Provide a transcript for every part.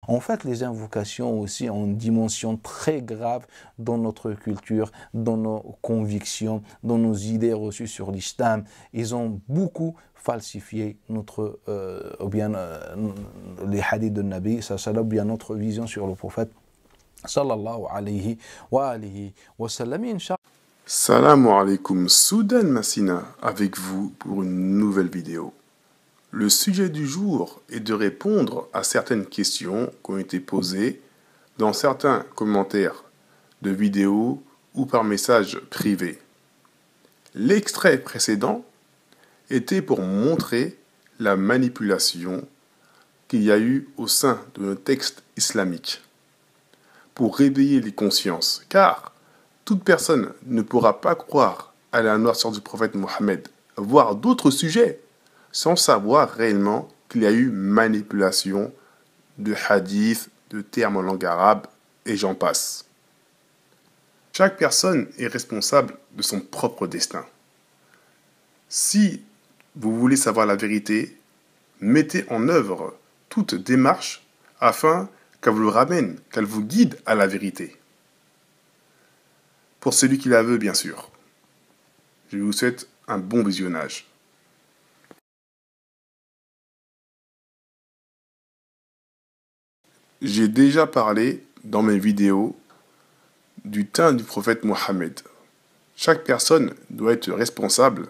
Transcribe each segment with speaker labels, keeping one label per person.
Speaker 1: En fait, les invocations aussi ont une dimension très grave dans notre culture, dans nos convictions, dans nos idées reçues sur l'islam. Ils ont beaucoup falsifié notre, les hadiths de Nabi, ou bien notre vision sur le prophète, sallallahu alayhi wa alihi wa sallam.
Speaker 2: Salam alaikum, Soudan Massina, avec vous pour une nouvelle vidéo. Le sujet du jour est de répondre à certaines questions qui ont été posées dans certains commentaires de vidéos ou par message privé. L'extrait précédent était pour montrer la manipulation qu'il y a eu au sein de nos textes islamiques, pour réveiller les consciences, car toute personne ne pourra pas croire à la noirceur du prophète Mohammed, voire d'autres sujets, sans savoir réellement qu'il y a eu manipulation de hadiths, de termes en langue arabe, et j'en passe. Chaque personne est responsable de son propre destin. Si vous voulez savoir la vérité, mettez en œuvre toute démarche afin qu'elle vous ramène, qu'elle vous guide à la vérité. Pour celui qui la veut, bien sûr. Je vous souhaite un bon visionnage. J'ai déjà parlé dans mes vidéos du teint du prophète Mohammed. Chaque personne doit être responsable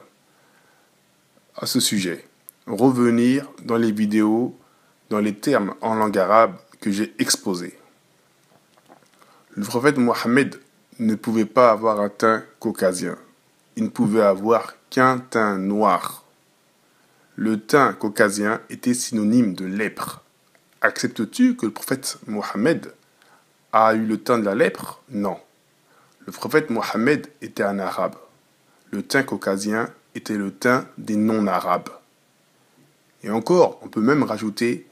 Speaker 2: à ce sujet. Revenir dans les vidéos, dans les termes en langue arabe que j'ai exposés. Le prophète Mohammed ne pouvait pas avoir un teint caucasien. Il ne pouvait avoir qu'un teint noir. Le teint caucasien était synonyme de lèpre. Acceptes-tu que le prophète Mohammed a eu le teint de la lèpre? Non. Le prophète Mohammed était un arabe. Le teint caucasien était le teint des non-arabes. Et encore, on peut même rajouter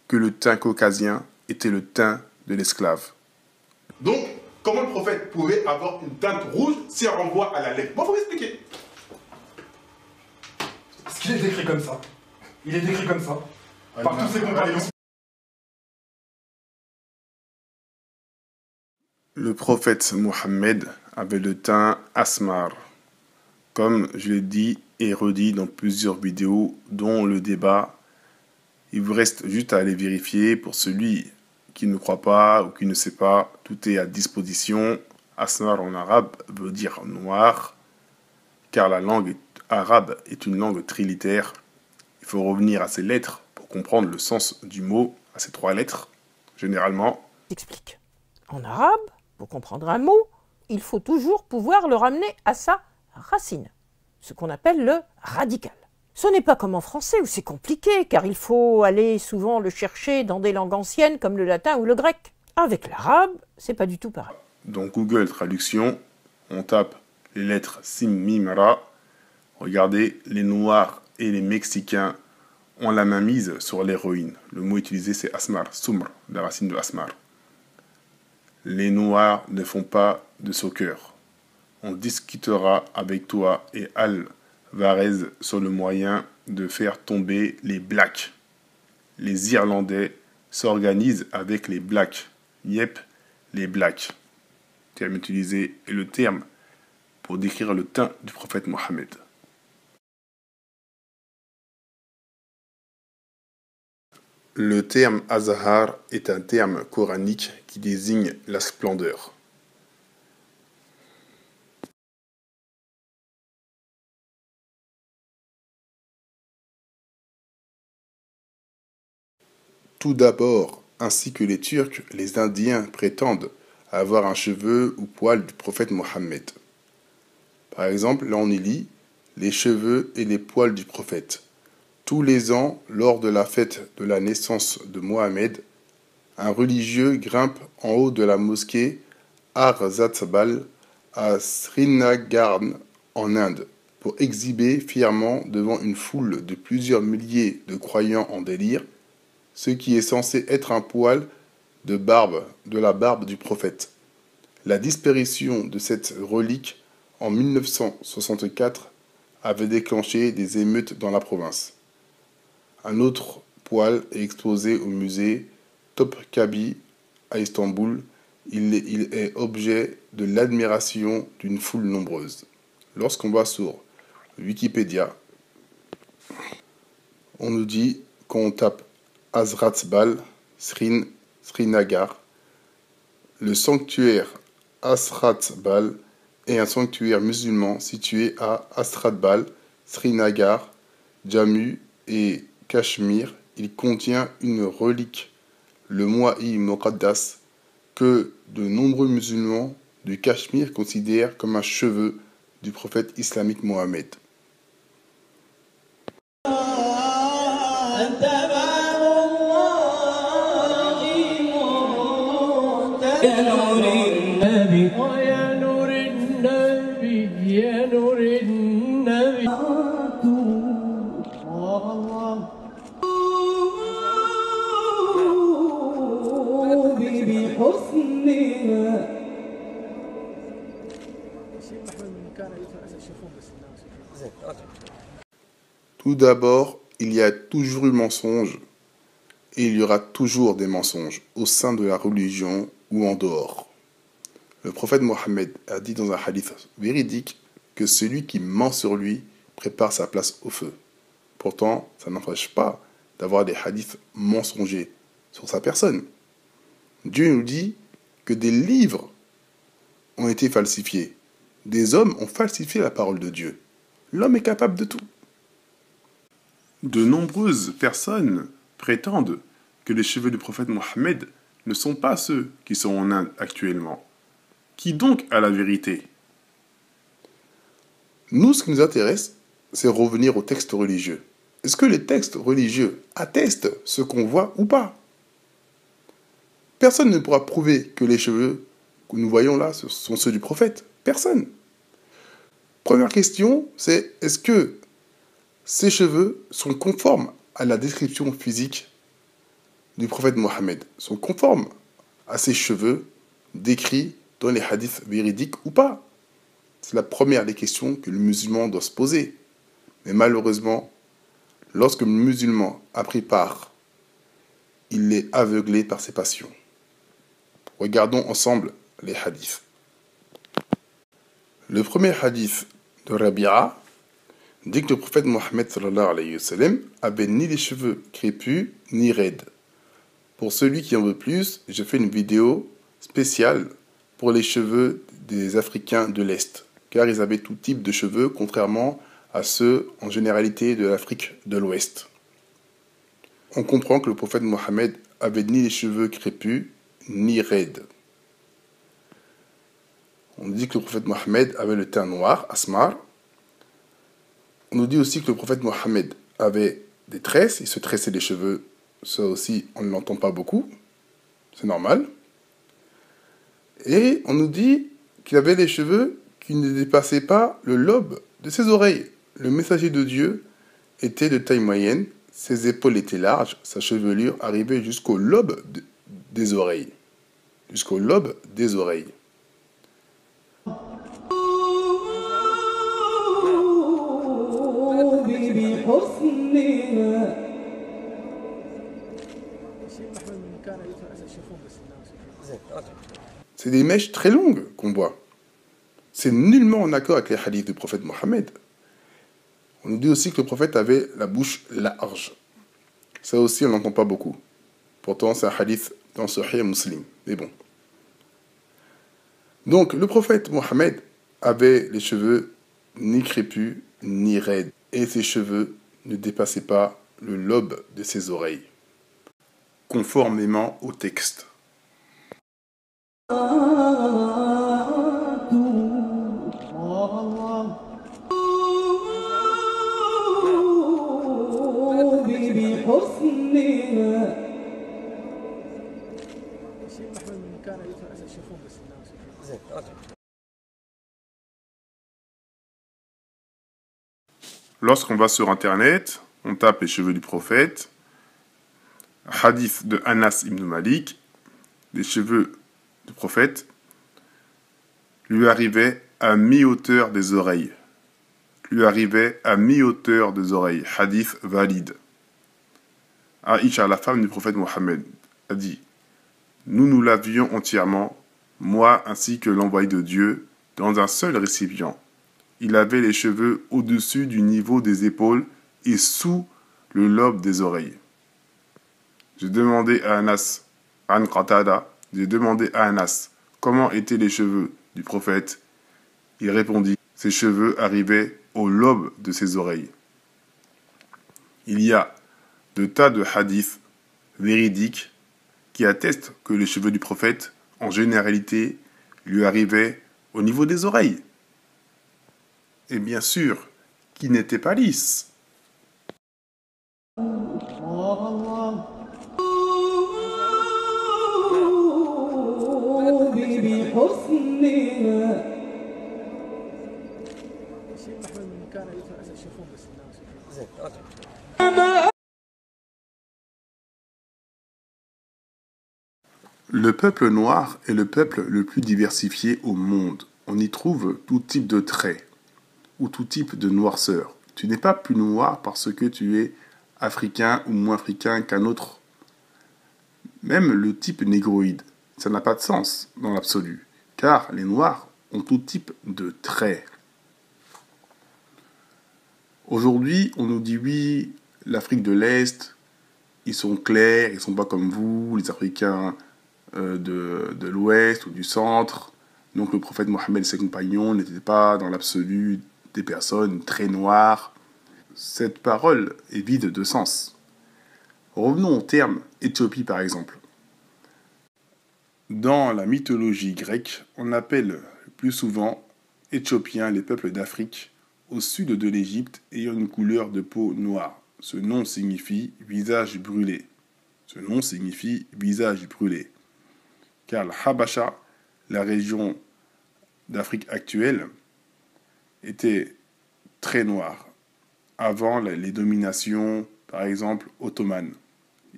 Speaker 2: que le teint caucasien était le teint de l'esclave.
Speaker 3: Donc, comment le prophète pouvait avoir une teinte rouge si elle renvoie à la lèpre? Bon, faut m'expliquer.
Speaker 4: Parce qu'il est décrit comme ça. Il est décrit comme ça. Par tous ses compagnons.
Speaker 2: Le prophète Mohammed avait le teint asmar, comme je l'ai dit et redit dans plusieurs vidéos, dont le débat. Il vous reste juste à aller vérifier pour celui qui ne croit pas ou qui ne sait pas. Tout est à disposition. Asmar en arabe veut dire noir, car la langue arabe est une langue trilitère. Il faut revenir à ces lettres pour comprendre le sens du mot, à ces trois lettres, généralement.
Speaker 5: J'explique. En arabe, pour comprendre un mot, il faut toujours pouvoir le ramener à sa racine, ce qu'on appelle le radical. Ce n'est pas comme en français où c'est compliqué, car il faut aller souvent le chercher dans des langues anciennes comme le latin ou le grec. Avec l'arabe, c'est pas du tout pareil.
Speaker 2: Dans Google Traduction, on tape les lettres Sim, Mim, Ra. Regardez, les Noirs et les Mexicains ont la main mise sur l'héroïne. Le mot utilisé c'est Asmar, Sumr, la racine de Asmar. Les Noirs ne font pas de soccer. On discutera avec toi et Alvarez sur le moyen de faire tomber les Blacks. Les Irlandais s'organisent avec les Blacks. Yep, les Blacks. Terme utilisé est le terme pour décrire le teint du prophète Mohammed. Le terme Azhar est un terme coranique qui désigne la splendeur. Tout d'abord, ainsi que les Turcs, les Indiens prétendent avoir un cheveu ou poil du prophète Mohammed. Par exemple, là on y lit les cheveux et les poils du prophète. Tous les ans, lors de la fête de la naissance de Mohammed, un religieux grimpe en haut de la mosquée Har-Zatzbal à Srinagar en Inde pour exhiber fièrement devant une foule de plusieurs milliers de croyants en délire ce qui est censé être un poil de barbe, de la barbe du prophète. La disparition de cette relique en 1964 avait déclenché des émeutes dans la province. Un autre poil est exposé au musée Topkapi à Istanbul. Il est objet de l'admiration d'une foule nombreuse. Lorsqu'on va sur Wikipédia, on nous dit qu'on tape Hazratbal, Srinagar. Le sanctuaire Hazratbal est un sanctuaire musulman situé à Hazratbal, Srinagar, Jammu et Cachemire. Il contient une relique, le Mua'i Muqaddas, que de nombreux musulmans du Cachemire considèrent comme un cheveu du prophète islamique Mohammed. Tout d'abord, il y a toujours eu mensonge et il y aura toujours des mensonges au sein de la religion ou en dehors. Le prophète Mohammed a dit dans un hadith véridique que celui qui ment sur lui prépare sa place au feu. Pourtant, ça n'empêche pas d'avoir des hadiths mensongers sur sa personne. Dieu nous dit que des livres ont été falsifiés. Des hommes ont falsifié la parole de Dieu. L'homme est capable de tout. De nombreuses personnes prétendent que les cheveux du prophète Mohammed ne sont pas ceux qui sont en Inde actuellement. Qui donc a la vérité? Nous, ce qui nous intéresse, c'est revenir aux textes religieux. Est-ce que les textes religieux attestent ce qu'on voit ou pas? Personne ne pourra prouver que les cheveux que nous voyons là sont ceux du prophète. Personne. Première question, c'est est-ce que ces cheveux sont conformes à la description physique du prophète Mohammed? Sont conformes à ces cheveux décrits dans les hadiths véridiques ou pas? C'est la première des questions que le musulman doit se poser. Mais malheureusement, lorsque le musulman a pris part, il est aveuglé par ses passions. Regardons ensemble les hadiths. Le premier hadith de Rabi'a dit que le prophète Mohammed sallallahu alayhi wa sallam avait ni les cheveux crépus ni raides. Pour celui qui en veut plus, j'ai fait une vidéo spéciale pour les cheveux des Africains de l'Est, car ils avaient tout type de cheveux, contrairement à ceux en généralité de l'Afrique de l'Ouest. On comprend que le prophète Mohammed avait ni les cheveux crépus ni raides. On dit que le prophète Mohammed avait le teint noir, asmar. On nous dit aussi que le prophète Mohammed avait des tresses, il se tressait les cheveux. Ça aussi, on ne l'entend pas beaucoup. C'est normal. Et on nous dit qu'il avait les cheveux qui ne dépassaient pas le lobe de ses oreilles. Le messager de Dieu était de taille moyenne, ses épaules étaient larges, sa chevelure arrivait jusqu'au lobe des oreilles. Jusqu'au lobe des oreilles. C'est des mèches très longues qu'on voit. C'est nullement en accord avec les hadiths du prophète Mohammed. On nous dit aussi que le prophète avait la bouche large. Ça aussi, on n'entend pas beaucoup. Pourtant, c'est un hadith dans Sahih Muslim. Mais bon. Donc, le prophète Mohammed avait les cheveux ni crépus, ni raides. Et ses cheveux ne dépassaient pas le lobe de ses oreilles. Conformément au texte. Lorsqu'on va sur Internet, on tape les cheveux du prophète, hadith de Anas ibn Malik, les cheveux du prophète lui arrivaient à mi-hauteur des oreilles. Lui arrivaient à mi-hauteur des oreilles. Hadith valide. Aïcha, la femme du prophète Mohammed, a dit nous lavions entièrement, moi ainsi que l'envoyé de Dieu, dans un seul récipient. Il avait les cheveux au-dessus du niveau des épaules et sous le lobe des oreilles. J'ai demandé à Anas, comment étaient les cheveux du prophète. Il répondit, ses cheveux arrivaient au lobe de ses oreilles. Il y a de tas de hadiths véridiques qui attestent que les cheveux du prophète, en généralité, lui arrivaient au niveau des oreilles. Et bien sûr, qui n'étaient pas lisses. Le peuple noir est le peuple le plus diversifié au monde. On y trouve tout type de traits ou tout type de noirceur. Tu n'es pas plus noir parce que tu es africain ou moins africain qu'un autre. Même le type négroïde, ça n'a pas de sens dans l'absolu, car les noirs ont tout type de traits. Aujourd'hui, on nous dit oui, l'Afrique de l'Est, ils sont clairs, ils ne sont pas comme vous, les Africains de l'Ouest ou du Centre. Donc le prophète Mohammed et ses compagnons n'étaient pas dans l'absolu des personnes très noires. Cette parole est vide de sens. Revenons au terme Éthiopie par exemple. Dans la mythologie grecque, on appelle plus souvent Éthiopiens les peuples d'Afrique au sud de l'Égypte ayant une couleur de peau noire. Ce nom signifie visage brûlé. Car le Habasha, la région d'Afrique actuelle, était très noire avant les dominations, par exemple, ottomanes.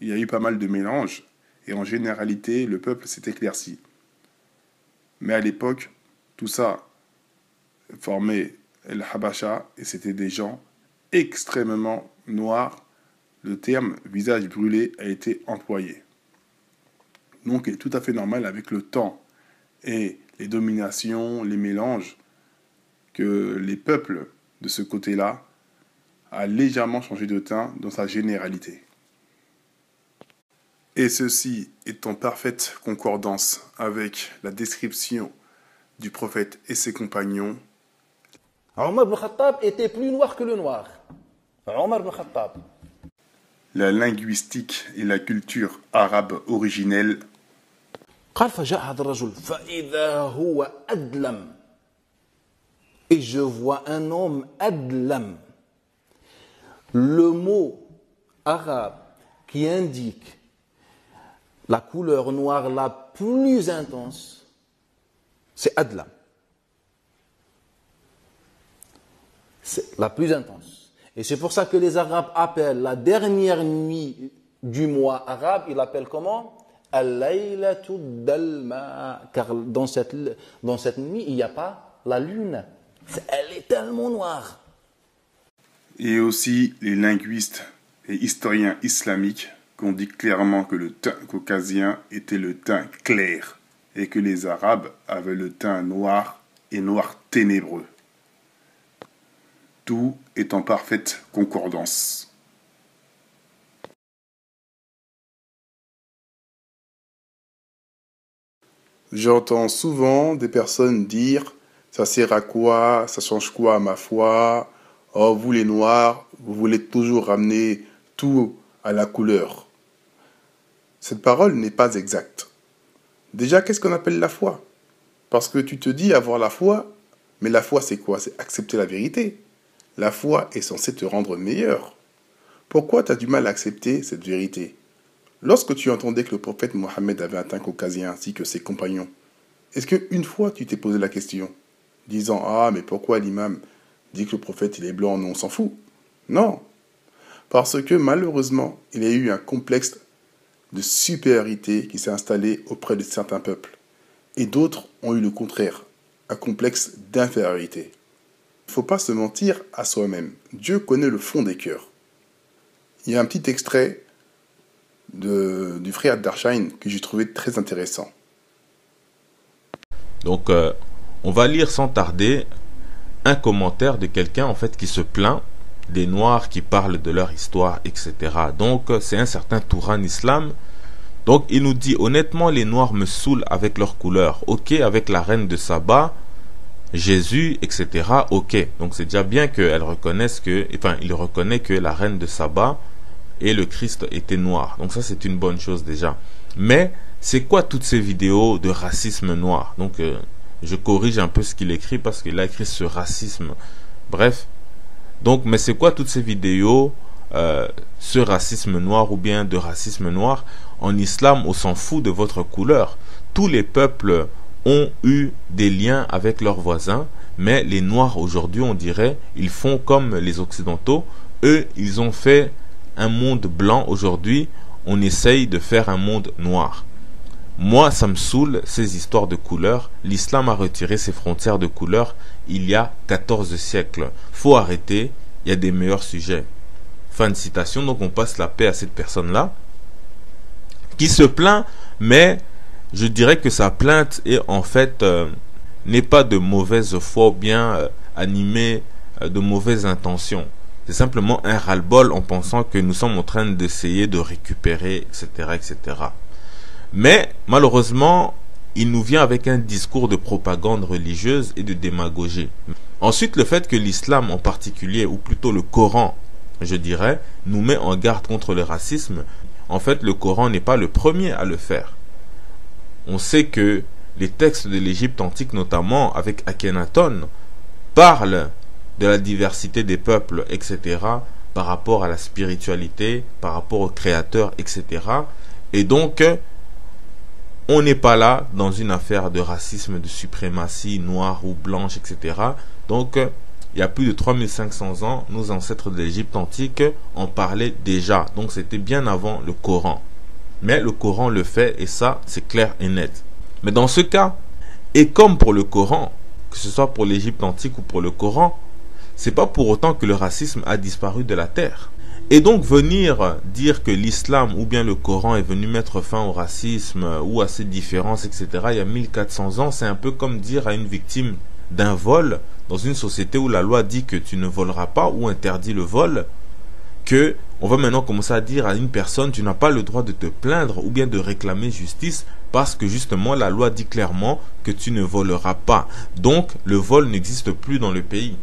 Speaker 2: Il y a eu pas mal de mélanges et en généralité, le peuple s'est éclairci. Mais à l'époque, tout ça formait le Habasha et c'était des gens extrêmement noirs. Le terme visage brûlé a été employé. Donc, il est tout à fait normal avec le temps et les dominations, les mélanges, que les peuples de ce côté-là a légèrement changé de teint dans sa généralité. Et ceci est en parfaite concordance avec la description du prophète et ses compagnons.
Speaker 6: Omar ibn Khattab était plus noir que le noir. Omar ibn Khattab.
Speaker 2: La linguistique et la culture arabe originelle.
Speaker 6: قال فجاء هذا الرجل فإذا هو أدلم. Et je vois un homme adlam. Le mot arabe qui indique la couleur noire la plus intense, c'est adlam. C'est la plus intense. Et c'est pour ça que les Arabes appellent la dernière nuit du mois arabe, ils l'appellent comment? Al-Laylatu Dalma. Car dans cette nuit, il n'y a pas la lune. Elle est tellement noire.
Speaker 2: Et aussi les linguistes et historiens islamiques qui ont dit clairement que le teint caucasien était le teint clair et que les Arabes avaient le teint noir et noir ténébreux. Tout est en parfaite concordance. J'entends souvent des personnes dire « ça sert à quoi, ça change quoi à ma foi, oh vous les noirs, vous voulez toujours ramener tout à la couleur ». Cette parole n'est pas exacte. Déjà, qu'est-ce qu'on appelle la foi? Parce que tu te dis avoir la foi, mais la foi c'est quoi? C'est accepter la vérité. La foi est censée te rendre meilleur. Pourquoi tu as du mal à accepter cette vérité? Lorsque tu entendais que le prophète Mohammed avait un teint caucasien ainsi que ses compagnons, est-ce qu'une fois tu t'es posé la question, disant « Ah, mais pourquoi l'imam dit que le prophète il est blanc, nous on s'en fout ?» Non, parce que malheureusement, il y a eu un complexe de supériorité qui s'est installé auprès de certains peuples. Et d'autres ont eu le contraire, un complexe d'infériorité. Il ne faut pas se mentir à soi-même. Dieu connaît le fond des cœurs. Il y a un petit extrait du frère Darshain que j'ai trouvé très intéressant.
Speaker 7: Donc, on va lire sans tarder un commentaire de quelqu'un en fait qui se plaint des Noirs qui parlent de leur histoire, etc. Donc, c'est un certain Touran Islam. Donc, il nous dit, honnêtement, les Noirs me saoulent avec leur couleur. Ok, avec la reine de Saba, Jésus, etc. Ok. Donc, c'est déjà bien qu'elle reconnaisse que, enfin, il reconnaît que la reine de Saba et le Christ étaient noirs. Donc, ça, c'est une bonne chose déjà. Mais, c'est quoi toutes ces vidéos de racisme noir? Donc, je corrige un peu ce qu'il écrit parce qu'il a écrit ce racisme. Bref. Donc, mais c'est quoi toutes ces vidéos, ce racisme noir ou bien de racisme noir? En islam, on s'en fout de votre couleur. Tous les peuples ont eu des liens avec leurs voisins, mais les noirs aujourd'hui, on dirait, ils font comme les occidentaux. Eux, ils ont fait un monde blanc. Aujourd'hui, on essaye de faire un monde noir. Moi, ça me saoule, ces histoires de couleurs. L'islam a retiré ses frontières de couleurs il y a 14 siècles. Faut arrêter, il y a des meilleurs sujets. Fin de citation, donc on passe la paix à cette personne-là, qui se plaint, mais je dirais que sa plainte est en fait, n'est pas de mauvaise foi ou bien animée de mauvaises intentions. C'est simplement un ras-le-bol en pensant que nous sommes en train d'essayer de récupérer, etc., etc. Mais malheureusement, il nous vient avec un discours de propagande religieuse et de démagogie. Ensuite, le fait que l'islam en particulier, ou plutôt le Coran, je dirais, nous met en garde contre le racisme. En fait, le Coran n'est pas le premier à le faire. On sait que les textes de l'Égypte antique, notamment avec Akhenaton, parlent de la diversité des peuples, etc., par rapport à la spiritualité, par rapport au Créateur, etc. Et donc, on n'est pas là dans une affaire de racisme, de suprématie noire ou blanche, etc. Donc, il y a plus de 3500 ans, nos ancêtres de l'Égypte antique en parlaient déjà. Donc, c'était bien avant le Coran. Mais le Coran le fait et ça, c'est clair et net. Mais dans ce cas, et comme pour le Coran, que ce soit pour l'Égypte antique ou pour le Coran, c'est pas pour autant que le racisme a disparu de la terre. Et donc venir dire que l'islam ou bien le Coran est venu mettre fin au racisme ou à ces différences, etc. il y a 1400 ans, c'est un peu comme dire à une victime d'un vol dans une société où la loi dit que tu ne voleras pas ou interdit le vol, que on va maintenant commencer à dire à une personne tu n'as pas le droit de te plaindre ou bien de réclamer justice parce que justement la loi dit clairement que tu ne voleras pas. Donc le vol n'existe plus dans le pays.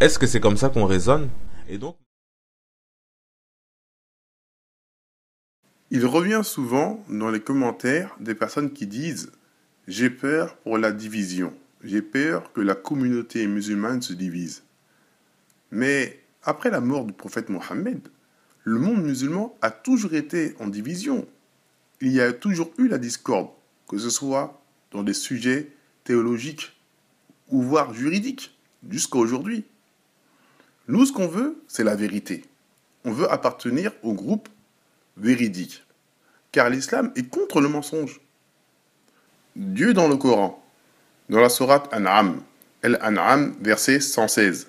Speaker 7: Est-ce que c'est comme ça qu'on raisonne? Et donc
Speaker 2: Il revient souvent dans les commentaires des personnes qui disent « J'ai peur pour la division. J'ai peur que la communauté musulmane se divise. » Mais après la mort du prophète Mohammed, le monde musulman a toujours été en division. Il y a toujours eu la discorde, que ce soit dans des sujets théologiques ou voire juridiques, jusqu'à aujourd'hui. Nous, ce qu'on veut, c'est la vérité. On veut appartenir au groupe véridique. Car l'islam est contre le mensonge. Dieu dans le Coran, dans la sourate An'am, Al-An'am, verset 116.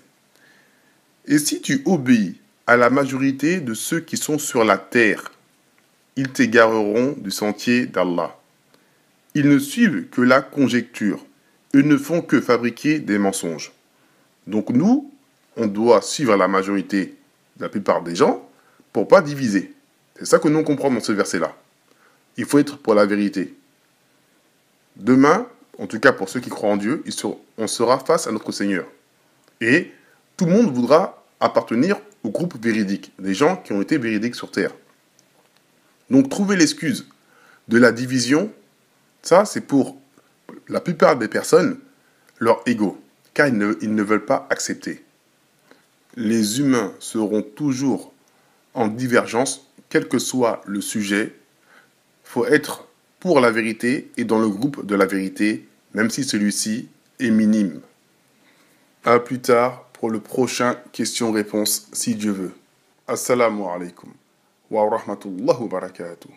Speaker 2: Et si tu obéis à la majorité de ceux qui sont sur la terre, ils t'égareront du sentier d'Allah. Ils ne suivent que la conjecture. Ils ne font que fabriquer des mensonges. Donc nous, on doit suivre la majorité de la plupart des gens pour ne pas diviser. C'est ça que nous comprenons dans ce verset-là. Il faut être pour la vérité. Demain, en tout cas pour ceux qui croient en Dieu, on sera face à notre Seigneur. Et tout le monde voudra appartenir au groupe véridique, des gens qui ont été véridiques sur terre. Donc trouver l'excuse de la division, ça c'est pour la plupart des personnes, leur ego, car ils ne veulent pas accepter. Les humains seront toujours en divergence, quel que soit le sujet. Il faut être pour la vérité et dans le groupe de la vérité, même si celui-ci est minime. À plus tard pour le prochain question-réponse, si Dieu veut. Assalamu alaikum wa rahmatullahi wa barakatuh.